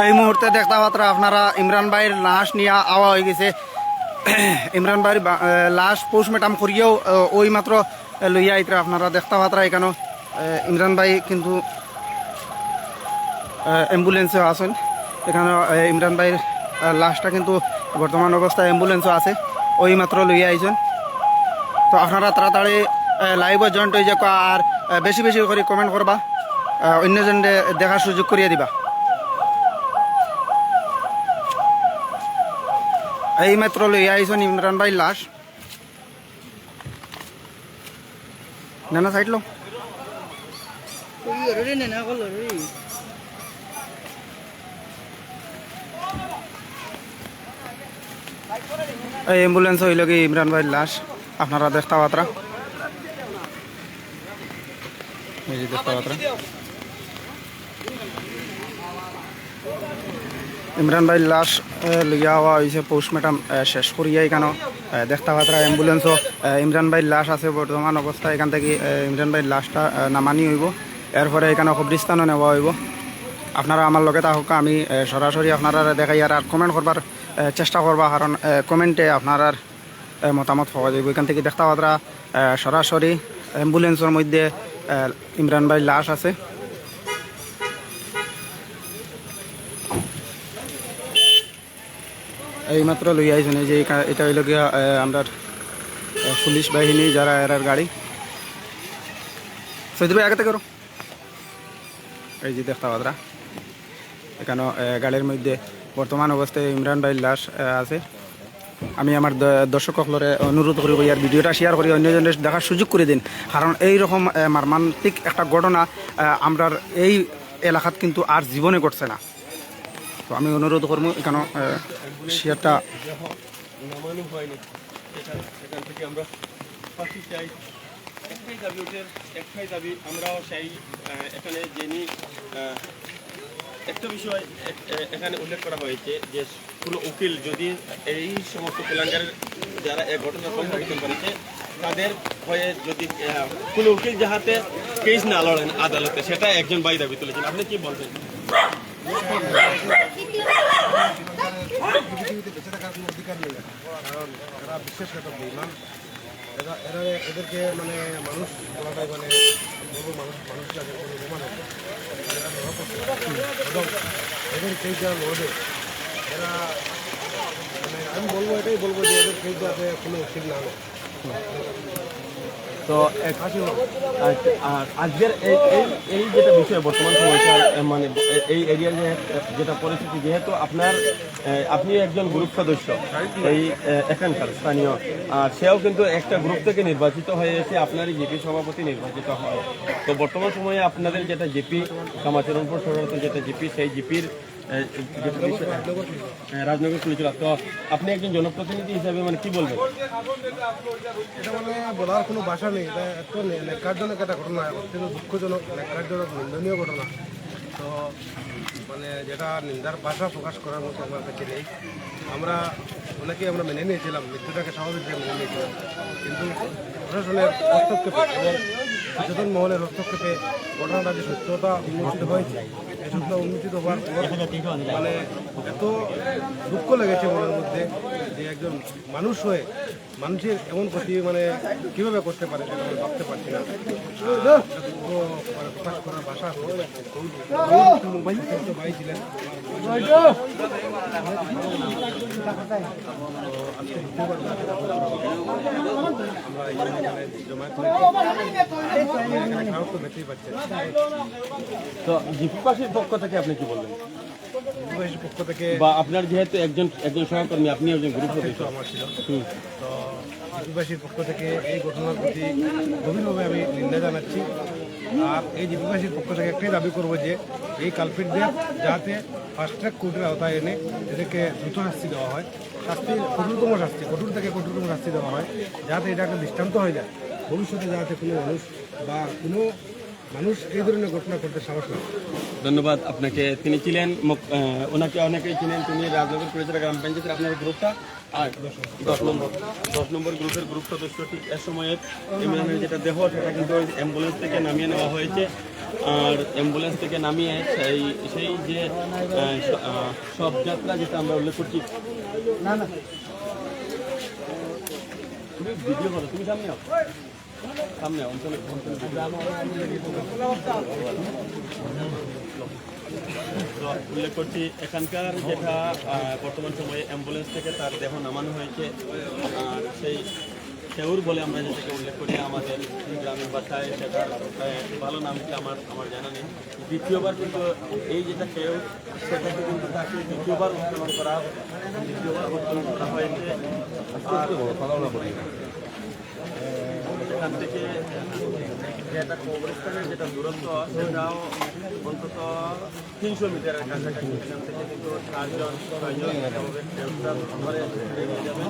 এই মুহূর্তে দেখতে পাত্র আপনারা ইমরান ভাইয়ের লাশ নিয়ে আওয়া হয়ে গেছে। ইমরান ভাইয়ের লাশ পোস্টমর্টম করিয়েও ওই মাত্র লইয়া আইতরা আপনারা দেখতে পাত্র। এখানে ইমরান ভাই কিন্তু অ্যাম্বুলেন্সে আছেন। এখানে ইমরান ভাইয়ের লাশটা কিন্তু বর্তমান অবস্থায় অ্যাম্বুলেন্সও আছে, ওই মাত্র লইয়া আইছেন। তো আপনারা তাড়াতাড়ি লাইভে জয়েন্ট হয়ে যাক আর বেশি বেশি করে কমেন্ট করবা, অন্যজনকে দেখার সুযোগ করিয়ে দিবা। এই মাত্র লইয়া আইছেন ইমরান ভাইয়ের লাশ। না সাইড লো এই অ্যাম্বুলেন্স হইল কি ইমরান ভাইয়ের লাশ আপনারা দেখতে পাত্রা। এই যে দেখতে পাত্রা ইমরান ভাইয়ের লাশ লইয়া হওয়া হয়েছে পোস্টমর্টম শেষ করিয়া। এখানে দেখতে পাত্রা অ্যাম্বুলেন্সও ইমরান ভাইয়ের লাশ আছে বর্তমান অবস্থায়। এখান থেকে ইমরান ভাইয়ের লাশটা নামানি হইব, এরপরে এখানে কবরস্থানও নেওয়া হইব। আপনারা আমার লগে থাকুক, আমি সরাসরি আপনারা দেখাই আর কমেন্ট করবার চেষ্টা করবা, কারণ কমেন্টে আপনার মতামত পাওয়া যাবে। এখান থেকে দেখতে পাত্রা সরাসরি অ্যাম্বুলেন্সের মধ্যে ইমরান ভাইয়ের লাশ আছে। এইমাত্র লই আইছেন। এই যে এটা হইল গিয়া আমরা পুলিশ বাহিনী যারা এরার গাড়ি সৈয়দ ভাই আগে করো। এই যে দেখতে পাত্রা এখানে গাড়ির মধ্যে বর্তমান অবস্থায় ইমরান ভাইয়ের লাশ আছে। আমি আমার দর্শকসকলরে অনুরোধ করি আর ভিডিওটা শেয়ার করি, অন্যজনের দেখার সুযোগ করে দিন, কারণ এই রকম মর্মান্তিক একটা ঘটনা আমরার এই এলাকাত কিন্তু আর জীবনে ঘটছে না। তো আমি অনুরোধ করবো এখানে শেয়ারটা একটাই দাবি আমরাও সেই এখানে যিনি একটা বিষয় এখানে উল্লেখ করা হয়েছে যে কোনো উকিল যদি এই সমস্ত কুলাঙ্গারের যারা এই ঘটনা সংঘটিত করেছে তাদের হয়ে যদি কোনো উকিল যাহাতে কেস না লড়েন আদালতে, সেটা একজন ভাই দাবি তুলেছেন। আপনি কি বলবেন? বেঁচে থাকার কোনো অধিকার নেই, কারণ এরা বিশেষ একটা বেঈমান। এরা এদেরকে মানে মানুষ বলাটাই মানে বলবো মানুষ যাদের কোনো বেমান হবে এরা ধরা পড়ছে এবং এদের কেউ যারা লড়বে এরা মানে আমি বলবো এটাই বলবো যে এদের কেউ যাতে কোনো উচিত না হবে। তো আজকের এই যেটা বিষয় বর্তমান সময়কার মানে এই এরিয়ার যেটা পরিস্থিতি, যেহেতু আপনি একজন গ্রুপ সদস্য এই এখানকার স্থানীয়, আর সেও কিন্তু একটা গ্রুপ থেকে নির্বাচিত হয়ে এসে আপনারই জিপি সভাপতি নির্বাচিত হয়। তো বর্তমান সময়ে আপনাদের যেটা জিপি কামাচরণপুর শহরের যেটা জিপি, সেই জিপির রাজনগর পুলিশ। তো আপনি একজন জনপ্রতিনিধি হিসাবে মানে কি বলবেন? এটা মানে বলার কোনো ভাষা নেই। এটা এত ন্যাক্কারজনক একটা ঘটনা, অত্যন্ত দুঃখজনক, ন্যাক্কারজনক, নিন্দনীয় ঘটনা। তো মানে যেটা নিন্দার ভাষা প্রকাশ করার মতো আমার কাছে নেই। আমরা অনেকেই আমরা মেনে নিয়েছিলাম, মৃত্যুটাকে স্বাভাবিকভাবে মেনে নিয়েছিলাম, কিন্তু প্রশাসনের হস্তক্ষেপে এবং সচেতন মহলের হস্তক্ষেপে ঘটনাটা যে সত্যতা উন্মোচিত হয়েছে, এই সত্যতা উন্মোচিত হওয়ার পর মানে এত দুঃখ লেগেছে মনের মধ্যে যে একজন মানুষ হয়ে মানুষের এমন ক্ষতি মানে কীভাবে করতে পারে সেটা আমি ভাবতে পারছি না। প্রকাশ করার ভাষা ভাই ছিলেন তো জিপিপাসীর পক্ষ থেকে আপনি কি বলবেন? পক্ষ থেকে বা আপনার যেহেতু একজন সহকর্মী, আপনি একজন গ্রুপ সদস্য আমার ছিল, তো জিপিবাসীর পক্ষ থেকে এই ঘটনার প্রতি গভীরভাবে আমি নিন্দা জানাচ্ছি। আর এই জিপিবাসীর পক্ষ থেকে একটাই দাবি করবো যে এই কালপিটদের যাতে ফাস্ট ট্র্যাক কোর্টের আওতায় এনে এদেরকে দ্রুত শাস্তি দেওয়া হয়, শাস্তির কঠোরতম শাস্তি, কঠোর থেকে কঠোরতম শাস্তি দেওয়া হয়, যাতে এটা একটা দৃষ্টান্ত হয়ে যায় ভবিষ্যতে, যাতে কোনো মানুষ বা কোনো মানুষ এই ধরনের ঘটনা করতে সাহস না। ধন্যবাদ আপনাকে। তিনি ছিলেন ওনাকে অনেকেই চিনেন, তিনি রাজনগর পরিচালক গ্রাম পঞ্চায়েতের আপনার গ্রুপটা আর 10 নম্বর গ্রুপের গ্রুপ সদস্য। ঠিক এ সময়ে ইমরানের যেটা দেহ সেটা কিন্তু অ্যাম্বুলেন্স থেকে নামিয়ে নেওয়া হয়েছে। আর অ্যাম্বুলেন্স থেকে নামিয়ে সেই যে শবযাত্রা যেটা আমরা উল্লেখ করছি তুমি ভিডিও করো, তুমি সামনে আও, সামনে আও, অঞ্চলে তো উল্লেখ করছি এখানকার যেটা বর্তমান সময়ে অ্যাম্বুলেন্স থেকে তার দেহ নামানো হয়েছে। আর সেই কেউর বলে আমরা যেটাকে উল্লেখ করি আমাদের গ্রামের ভাষায়, সেটা ভালো নাম কি আমার জানা নেই। দ্বিতীয়বার কিন্তু এই যেটা কেউ সেটাকে কিন্তু তাকে দ্বিতীয়বার উত্তোলন করা হয়েছে। এখান থেকে যেটা কবরস্থানের যেটা দূরত্ব সেটাও অন্তত 300 মিটারের কাছাকাছি। এখান থেকে কিন্তু 4জন 6জন ধরে নিয়ে যাবেন।